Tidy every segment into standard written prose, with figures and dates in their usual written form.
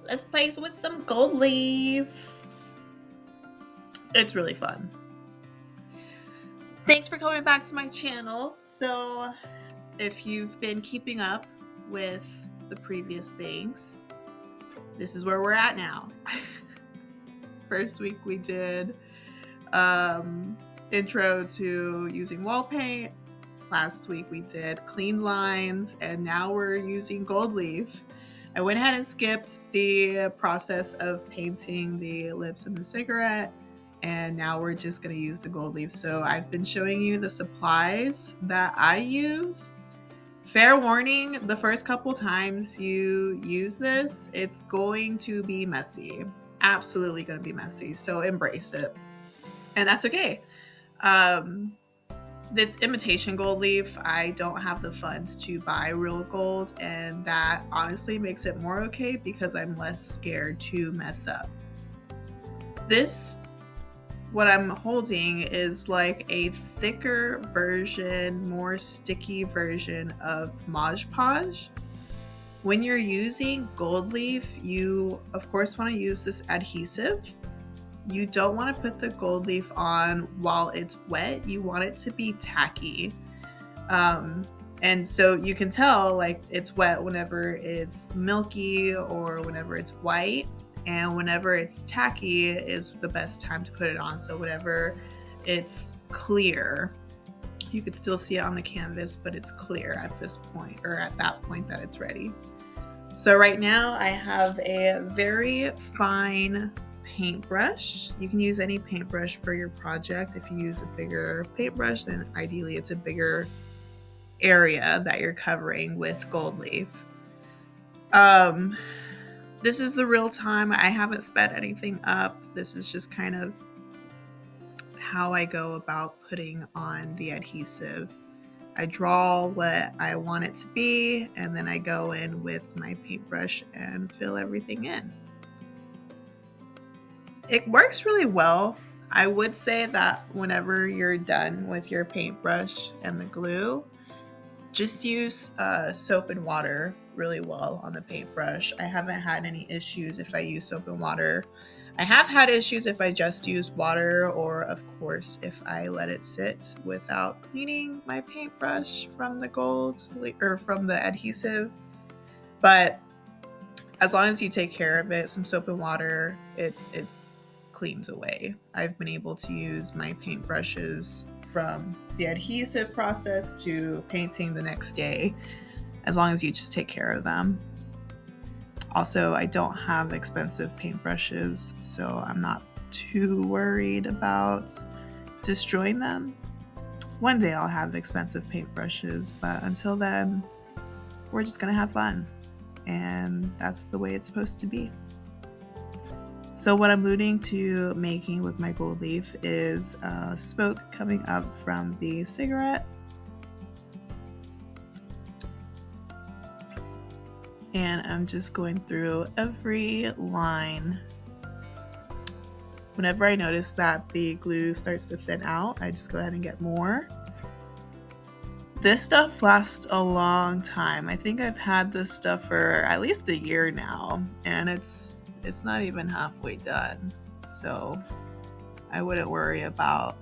Let's play with some gold leaf. It's really fun. Thanks for coming back to my channel. So if you've been keeping up with the previous things, this is where we're at now. First week we did intro to using wall paint. Last week we did clean lines, and now we're using gold leaf. I went ahead and skipped the process of painting the lips and the cigarette, and now we're just going to use the gold leaf. So I've been showing you the supplies that I use. Fair warning, the first couple times you use this, it's going to be messy. Absolutely going to be messy. So embrace it. And that's okay. This imitation gold leaf, I don't have the funds to buy real gold, and that honestly makes it more okay because I'm less scared to mess up. This, what I'm holding, is like a thicker version, more sticky version of Mod Podge. When you're using gold leaf, you of course want to use this adhesive. You don't want to put the gold leaf on while it's wet. You want it to be tacky. And so you can tell like it's wet whenever it's milky or whenever it's white, and whenever it's tacky is the best time to put it on. So whenever it's clear, you could still see it on the canvas, but it's clear at this point, or at that point that it's ready. So right now I have a very fine paintbrush. You can use any paintbrush for your project. If you use a bigger paintbrush, then ideally it's a bigger area that you're covering with gold leaf. This is the real time. I haven't sped anything up. This is just kind of how I go about putting on the adhesive. I draw what I want it to be, and then I go in with my paintbrush and fill everything in. It works really well. I would say that whenever you're done with your paintbrush and the glue, just use soap and water really well on the paintbrush. I haven't had any issues if I use soap and water. I have had issues if I just use water, or of course if I let it sit without cleaning my paintbrush from the gold or from the adhesive. But as long as you take care of it, some soap and water, it cleans away. I've been able to use my paintbrushes from the adhesive process to painting the next day, as long as you just take care of them. Also, I don't have expensive paintbrushes, so I'm not too worried about destroying them. One day I'll have expensive paintbrushes, but until then, we're just gonna have fun. And that's the way it's supposed to be. So what I'm alluding to making with my gold leaf is smoke coming up from the cigarette. And I'm just going through every line. Whenever I notice that the glue starts to thin out, I just go ahead and get more. This stuff lasts a long time. I think I've had this stuff for at least a year now, and it's not even halfway done. So I wouldn't worry about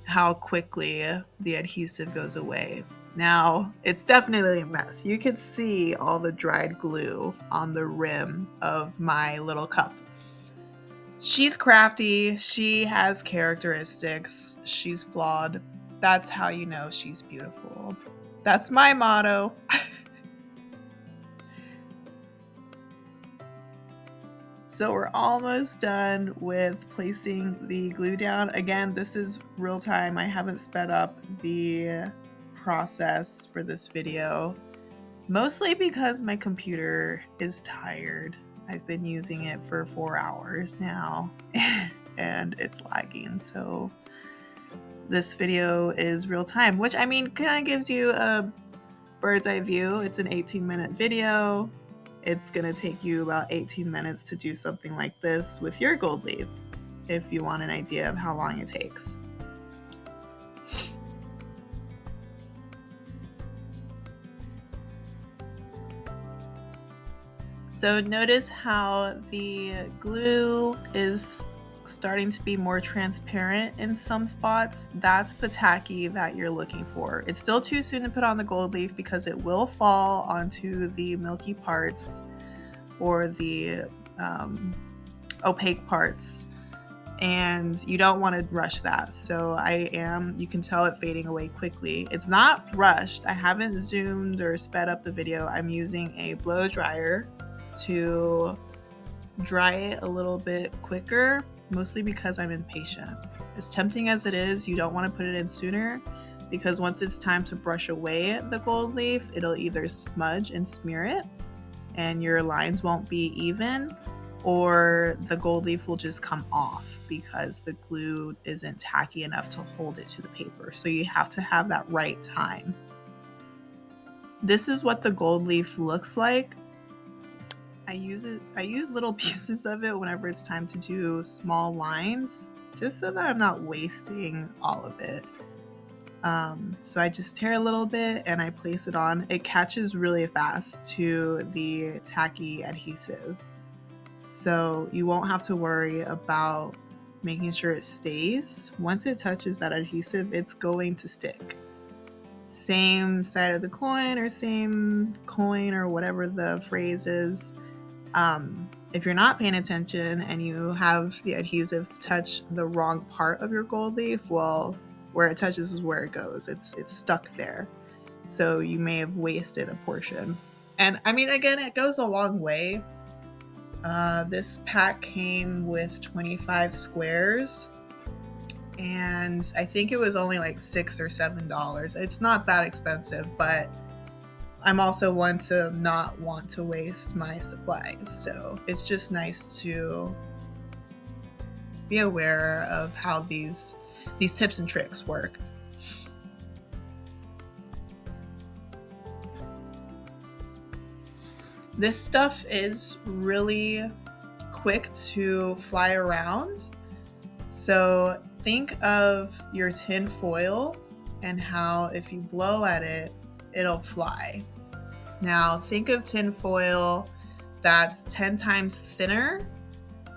how quickly the adhesive goes away. Now, it's definitely a mess. You can see all the dried glue on the rim of my little cup. She's crafty. She has characteristics. She's flawed. That's how you know she's beautiful. That's my motto. So we're almost done with placing the glue down. Again, this is real time. I haven't sped up the process for this video, mostly because my computer is tired. I've been using it for 4 hours now and it's lagging. So this video is real time, which I mean kind of gives you a bird's eye view. It's an 18-minute video. It's gonna take you about 18 minutes to do something like this with your gold leaf, if you want an idea of how long it takes. So notice how the glue is starting to be more transparent in some spots. That's the tacky that you're looking for. It's still too soon to put on the gold leaf because it will fall onto the milky parts or the opaque parts, and you don't want to rush that. So you can tell it fading away quickly. It's not rushed. I haven't zoomed or sped up the video. I'm using a blow dryer to dry it a little bit quicker, mostly because I'm impatient. As tempting as it is, you don't want to put it in sooner, because once it's time to brush away the gold leaf, it'll either smudge and smear it and your lines won't be even, or the gold leaf will just come off because the glue isn't tacky enough to hold it to the paper. So you have to have that right time. This is what the gold leaf looks like. I use little pieces of it whenever it's time to do small lines, just so that I'm not wasting all of it. So I just tear a little bit and I place it on. It catches really fast to the tacky adhesive, so you won't have to worry about making sure it stays. Once it touches that adhesive, it's going to stick. Same side of the coin, or same coin, or whatever the phrase is. If you're not paying attention and you have the adhesive touch the wrong part of your gold leaf, well, where it touches is where it goes. It's stuck there. So you may have wasted a portion. And I mean, again, it goes a long way. This pack came with 25 squares, and I think it was only like $6 or $7. It's not that expensive, but I'm also one to not want to waste my supplies. So it's just nice to be aware of how these tips and tricks work. This stuff is really quick to fly around. So think of your tin foil and how if you blow at it, it'll fly. Now think of tin foil that's 10 times thinner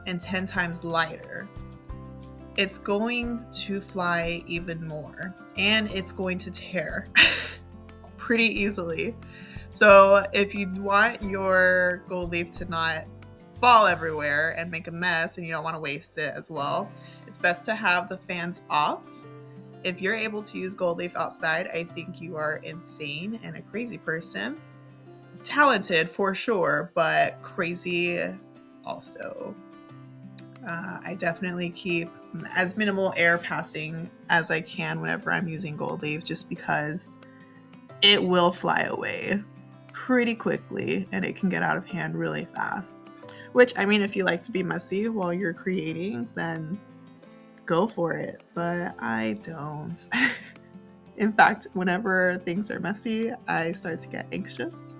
and 10 times lighter. It's going to fly even more, and it's going to tear pretty easily. So if you want your gold leaf to not fall everywhere and make a mess, and you don't want to waste it as well, it's best to have the fans off. If you're able to use gold leaf outside, I think you are insane and a crazy person. Talented for sure, but crazy also. I definitely keep as minimal air passing as I can whenever I'm using gold leaf, just because it will fly away pretty quickly and it can get out of hand really fast. Which, I mean, if you like to be messy while you're creating, then go for it, but I don't. In fact, whenever things are messy, I start to get anxious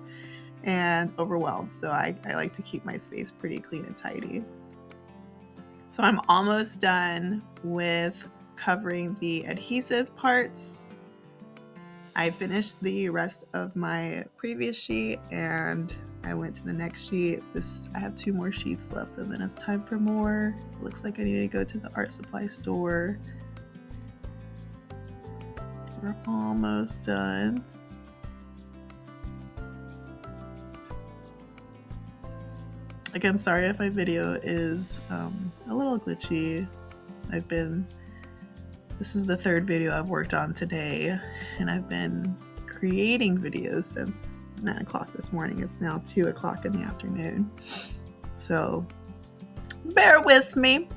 and overwhelmed, so I like to keep my space pretty clean and tidy. So I'm almost done with covering the adhesive parts. I finished the rest of my previous sheet and I went to the next sheet. I have 2 more sheets left, and then it's time for more. Looks like I need to go to the art supply store. We're almost done. Again, sorry if my video is a little glitchy. This is the 3rd video I've worked on today, and I've been creating videos since 9 o'clock this morning. It's now 2 o'clock in the afternoon. So bear with me.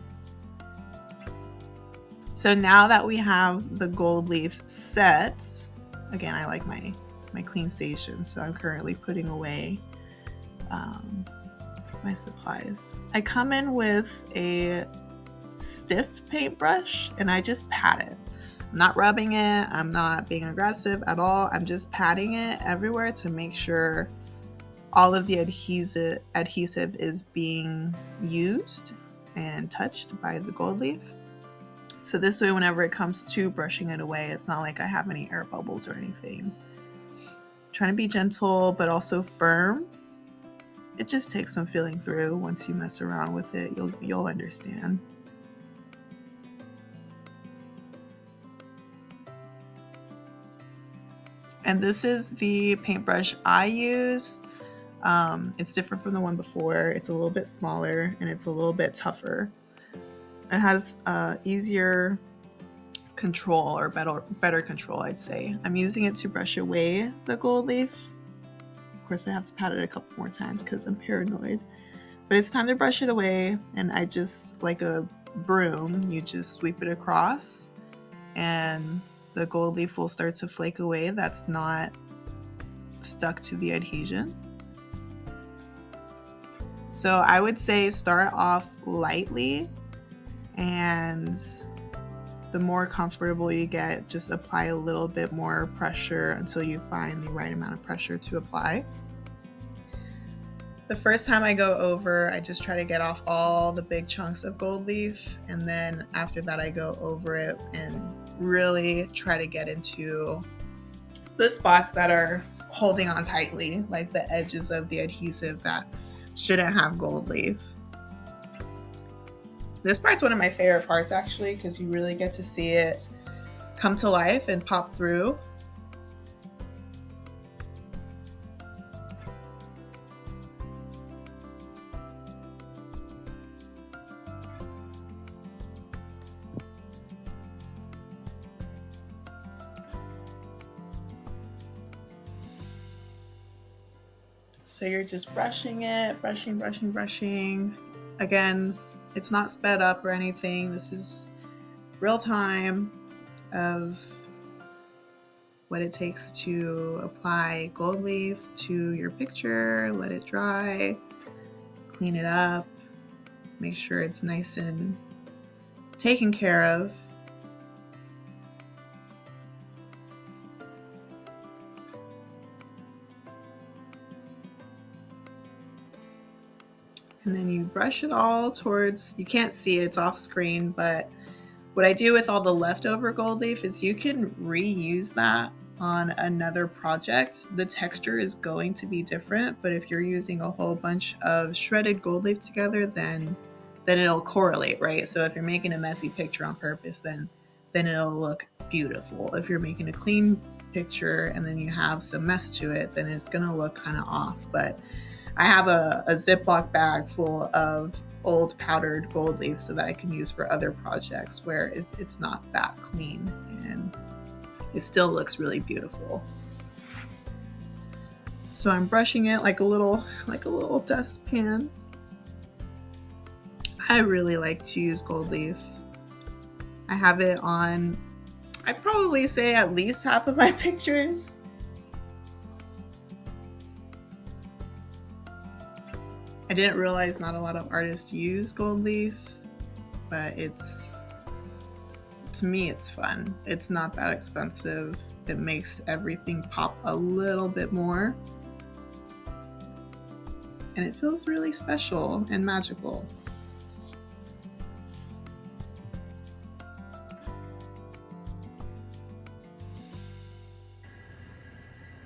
So now that we have the gold leaf set, again, I like my clean station, so I'm currently putting away my supplies. I come in with a stiff paintbrush and I just pat it. I'm not rubbing it, I'm not being aggressive at all. I'm just patting it everywhere to make sure all of the adhesive is being used and touched by the gold leaf. So this way, whenever it comes to brushing it away, it's not like I have any air bubbles or anything. I'm trying to be gentle but also firm. It just takes some feeling through. Once you mess around with it, you'll understand. And this is the paintbrush I use. It's different from the one before. It's a little bit smaller and it's a little bit tougher. It has easier control, or better control, I'd say. I'm using it to brush away the gold leaf. Of course, I have to pat it a couple more times because I'm paranoid. But it's time to brush it away, and I just, like a broom, you just sweep it across and the gold leaf will start to flake away. That's not stuck to the adhesion. So I would say start off lightly, and the more comfortable you get, just apply a little bit more pressure until you find the right amount of pressure to apply. The first time I go over, I just try to get off all the big chunks of gold leaf, and then after that I go over it and really try to get into the spots that are holding on tightly, like the edges of the adhesive that shouldn't have gold leaf. This part's one of my favorite parts, actually, because you really get to see it come to life and pop through. So you're just brushing it, brushing. Again, it's not sped up or anything. This is real time of what it takes to apply gold leaf to your picture. Let it dry, clean it up, make sure it's nice and taken care of. And then you brush it all towards, you can't see it, it's off screen, but what I do with all the leftover gold leaf is you can reuse that on another project. The texture is going to be different, but if you're using a whole bunch of shredded gold leaf together, then it'll correlate, right? So if you're making a messy picture on purpose, then it'll look beautiful. If you're making a clean picture and then you have some mess to it, then it's gonna look kind of off. But I have a Ziploc bag full of old powdered gold leaf so that I can use for other projects where it's not that clean and it still looks really beautiful. So I'm brushing it like a little dustpan. I really like to use gold leaf. I have it on, I'd probably say at least half of my pictures. I didn't realize not a lot of artists use gold leaf, but to me, it's fun. It's not that expensive. It makes everything pop a little bit more. And it feels really special and magical.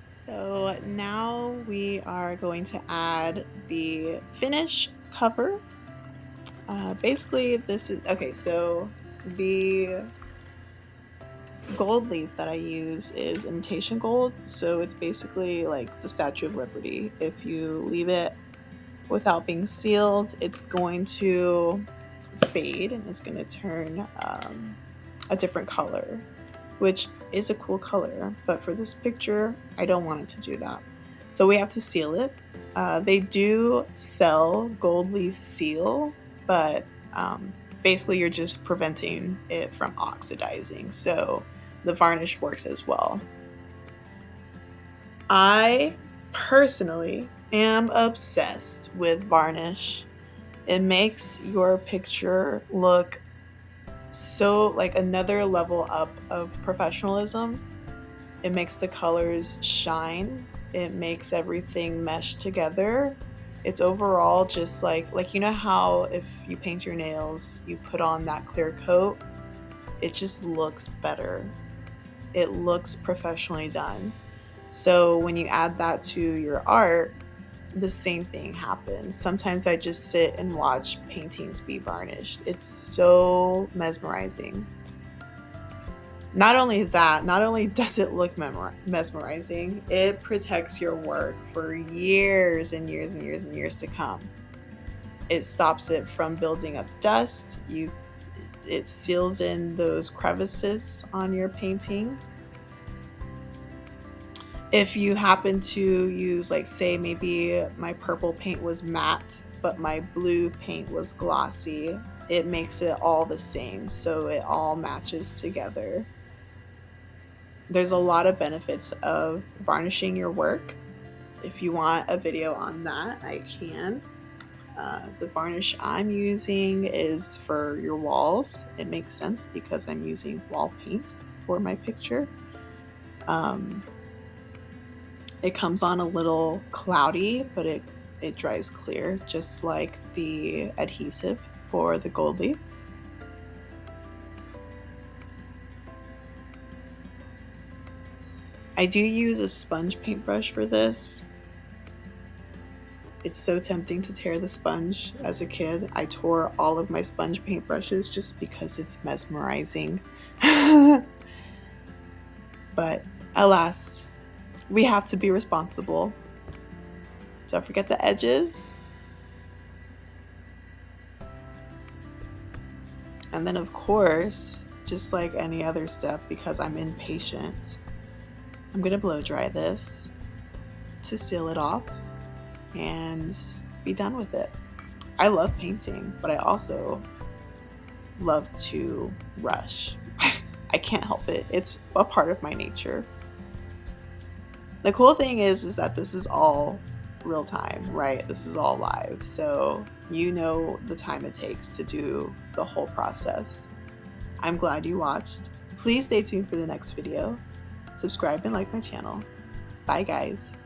So now we are going to add the finish cover. Basically this is, okay, so the gold leaf that I use is imitation gold. So it's basically like the Statue of Liberty. If you leave it without being sealed, it's going to fade and it's going to turn a different color, which is a cool color, but for this picture, I don't want it to do that. So we have to seal it. They do sell gold leaf seal, but basically you're just preventing it from oxidizing. So the varnish works as well. I personally am obsessed with varnish. It makes your picture look so like another level up of professionalism. It makes the colors shine. It makes everything mesh together. It's overall just like you know how if you paint your nails, you put on that clear coat, it just looks better. It looks professionally done. So when you add that to your art, the same thing happens. Sometimes I just sit and watch paintings be varnished. It's so mesmerizing. Not only that, not only does it look mesmerizing, it protects your work for years and years and years and years to come. It stops it from building up dust. It seals in those crevices on your painting. If you happen to use, like, say maybe my purple paint was matte, but my blue paint was glossy, it makes it all the same, so it all matches together. There's a lot of benefits of varnishing your work. If you want a video on that, I can. The varnish I'm using is for your walls. It makes sense because I'm using wall paint for my picture. It comes on a little cloudy, but it dries clear, just like the adhesive for the gold leaf. I do use a sponge paintbrush for this. It's so tempting to tear the sponge. As a kid, I tore all of my sponge paintbrushes just because it's mesmerizing. But alas, we have to be responsible. Don't forget the edges. And then, of course, just like any other step, because I'm impatient, I'm gonna blow dry this to seal it off and be done with it. I love painting, but I also love to rush. I can't help it. It's a part of my nature. The cool thing is that this is all real time, right? This is all live. So you know the time it takes to do the whole process. I'm glad you watched. Please stay tuned for the next video. Subscribe and like my channel. Bye, guys.